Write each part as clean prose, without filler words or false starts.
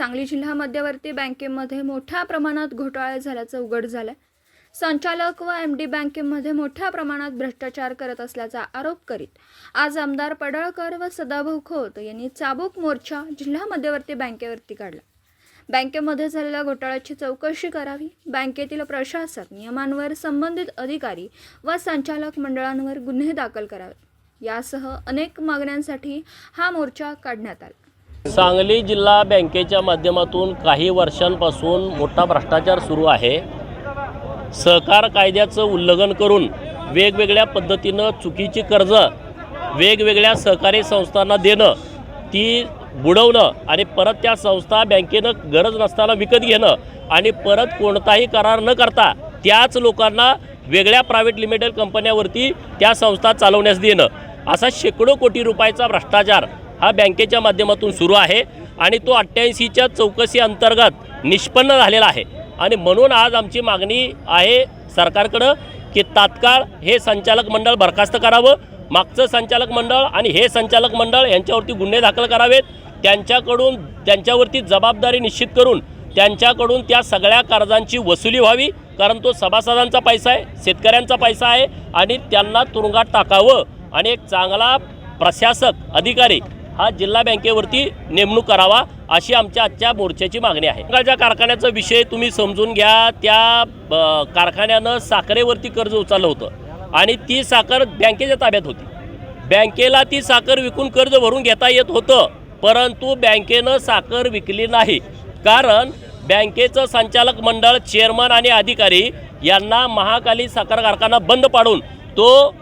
सांगली जिल्हा मध्यवर्ती बँकेमध्ये मोठ्या प्रमाणात घोटाळा झाल्याचं उघड झालं। संचालक व एमडी बँकेमध्ये मोठ्या प्रमाणात भ्रष्टाचार करत असल्याचा आरोप करीत आज आमदार पडळकर व सदाभाऊ खोत यांनी चाबूक मोर्चा जिल्हा मध्यवर्ती बँकेवरती काढला। बँकेमध्ये झालेल्या घोटाळ्याची चौकशी करावी, बँकेतील प्रशासक, नियमांवर संबंधित अधिकारी व संचालक मंडळांवर गुन्हे दाखल करावेत यासह अनेक मागण्यांसाठी हा मोर्चा काढण्यात आला। सांगली जिल्हा बँकेच्या माध्यमातून काही वर्षांपासून मोठा भ्रष्टाचार सुरू आहे। सहकार कायद्याचं उल्लंघन करून वेगवेगळ्या पद्धतीनं चुकीची कर्ज वेगवेगळ्या सहकारी संस्थांना देणं, ती बुडवणं आणि परत त्या संस्था बँकेनं गरज नसताना विकत घेणं आणि परत कोणताही करार न करता त्याच लोकांना वेगळ्या प्रायव्हेट लिमिटेड कंपन्यावरती त्या संस्था चालवण्यास देणं, असा शेकडो कोटी रुपयाचा भ्रष्टाचार हा बँकेच्या माध्यमातून सुरू आहे आणि तो 88च्या चौकशी अंतर्गत निष्पन्न झालेला आहे। आणि म्हणून आज आमची मागणी आहे सरकारकडं की तात्काळ हे संचालक मंडळ बरखास्त करावं, मागचं संचालक मंडळ आणि हे संचालक मंडळ यांच्यावरती गुन्हे दाखल करावेत, त्यांच्यावरती जबाबदारी निश्चित करून त्यांच्याकडून त्या सगळ्या कर्जांची वसुली व्हावी, कारण तो सभासदांचा पैसा आहे, शेतकऱ्यांचा पैसा आहे आणि त्यांना तुरुंगात टाकावं आणि एक चांगला प्रशासक अधिकारी हा जिल्हा बँकेवरती नेमणूक करावा, अशी आमच्या आजच्या मोर्चाची मागणी आहे। ज्या कारखान्याचा विषय तुम्ही समजून घ्या, त्या कारखान्यानं साखरेवरती कर्ज उचललं होतं आणि ती साखर बँकेच्या ताब्यात होती। बँकेला ती साखर विकून कर्ज भरून घेता येत होतं, परंतु बँकेनं साखर विकली नाही, कारण बँकेचं संचालक मंडळ, चेअरमन आणि अधिकारी यांना महाकाली साखर कारखाना बंद पाडून तो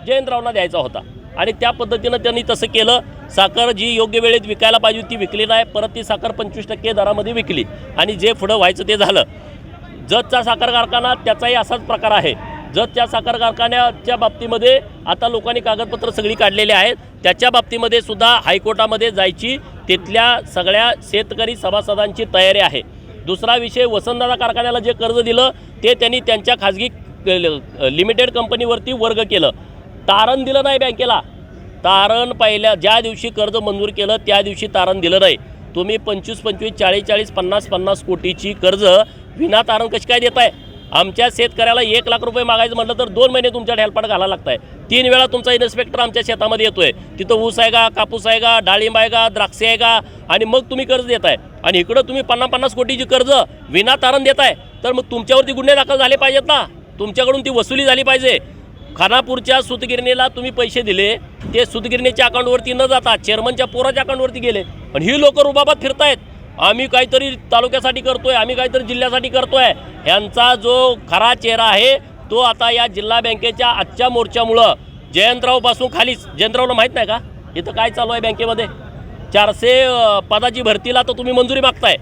जयंतरावना द्यायचा होता आणि त्या पद्धतीनं त्यांनी तसं केलं। साखर जी योग्य वेळेत विकायला पाहिजे ती विकली नाही, परत ती साखर 25% दरामध्ये विकली आणि जे पुढं व्हायचं ते झालं। जतचा साखर कारखाना त्याचाही असाच प्रकार आहे। जतच्या साखर कारखान्याच्या बाबतीमध्ये आता लोकांनी कागदपत्र सगळी काढलेली आहेत, त्याच्या बाबतीमध्ये सुद्धा हायकोर्टामध्ये जायची तिथल्या सगळ्या शेतकरी सभासदांची तयारी आहे। दुसरा विषय, वसंतदादा कारखान्याला जे कर्ज दिलं ते त्यांनी त्यांच्या खाजगी लिमिटेड कंपनीवरती वर्ग केलं, तारण दिलं नाही बँकेला। तारण पहिल्या ज्या दिवशी कर्ज मंजूर केलं त्या दिवशी तारण दिलं नाही। तुम्ही 25, 40, 50 कोटीची कर्ज विना तारण कशी काय देताय? आमच्या शेतकऱ्याला 1 लाख रुपये मागायचं म्हटलं तर 2 महिने तुमच्या ढेलपाट घालायला लागत आहे। 3 वेळा तुमचा इन्स्पेक्टर आमच्या शेतामध्ये येतोय, तिथं ऊस आहे का, कापूस आहे का, डाळिंब आहे का, द्राक्ष आहे का, आणि मग तुम्ही कर्ज देताय आणि इकडं तुम्ही 50 कोटीची कर्ज विना तारण देताय, तर मग तुमच्यावरती गुन्हे दाखल झाले पाहिजेत ना, तुमच्याकडून ती वसुली झाली पाहिजे। खानापूरच्या सूतगिरणीला तुम्ही पैसे दिले, ते सूतगिरणीच्या अकाउंटवरती न जाता चेअरमनच्या पोराच्या अकाउंटवरती गेले आणि ही लोक रुबाबात फिरतायत, आम्ही काहीतरी तालुक्यासाठी करतोय, आम्ही काहीतरी जिल्ह्यासाठी करतोय। ह्यांचा जो खरा चेहरा आहे तो आता या जिल्हा बँकेच्या आजच्या मोर्चामुळं जयंतरावपासून खालीच, जयंतरावला माहीत नाही का इथं काय चालू आहे बँकेमध्ये? 400 पदाची भरतीला तर तुम्ही मंजुरी मागताय,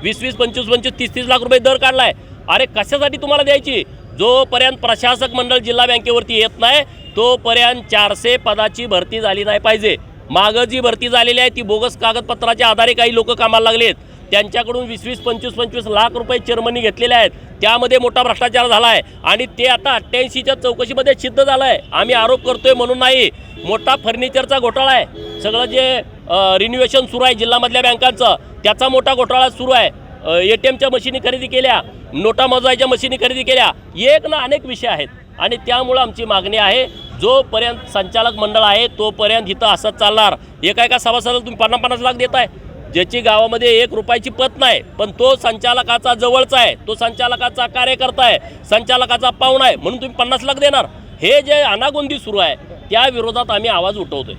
20, 25, 30 लाख रुपये दर काढलाय। अरे कशासाठी तुम्हाला द्यायची? जोपर्यंत प्रशासक मंडळ जिल्हा बँकेवरती येत नाही तोपर्यंत 400 पदाची भरती झाली नाही पाहिजे। मागं जी भरती झालेली आहे ती बोगस कागदपत्राच्या आधारे काही लोक कामाला लागलेत, त्यांच्याकडून 20, 25 लाख रुपये चेअरमननी घेतलेले आहेत, त्यामध्ये मोठा भ्रष्टाचार झाला आहे आणि ते आता 88च्या चौकशीमध्ये सिद्ध झालं आहे। आम्ही आरोप करतोय म्हणून नाही, मोठा फर्निचरचा घोटाळा आहे, सगळं जे रिन्युएशन सुरू आहे जिल्ह्यामधल्या बँकांचं त्याचा मोठा घोटाळा सुरू आहे। ATMच्या मशिनी खरेदी केल्या, नोटा मोजायच्या मशिनी खरेदी केल्या, एक ना अनेक विषय आहेत आणि त्यामुळं आमची मागणी आहे, जोपर्यंत संचालक मंडळ आहे तोपर्यंत इथं असंच चालणार। एका सभासदाला तुम्ही 50 लाख देताय, ज्याची गावामध्ये 1 रुपयाची पत नाही, पण तो संचालकाचा जवळचा आहे, तो संचालकाचा कार्यकर्ता आहे, संचालकाचा पाहुणा आहे, म्हणून तुम्ही 50 लाख देणार? हे जे अनागोंदी सुरू आहे त्या विरोधात आम्ही आवाज उठवतोय।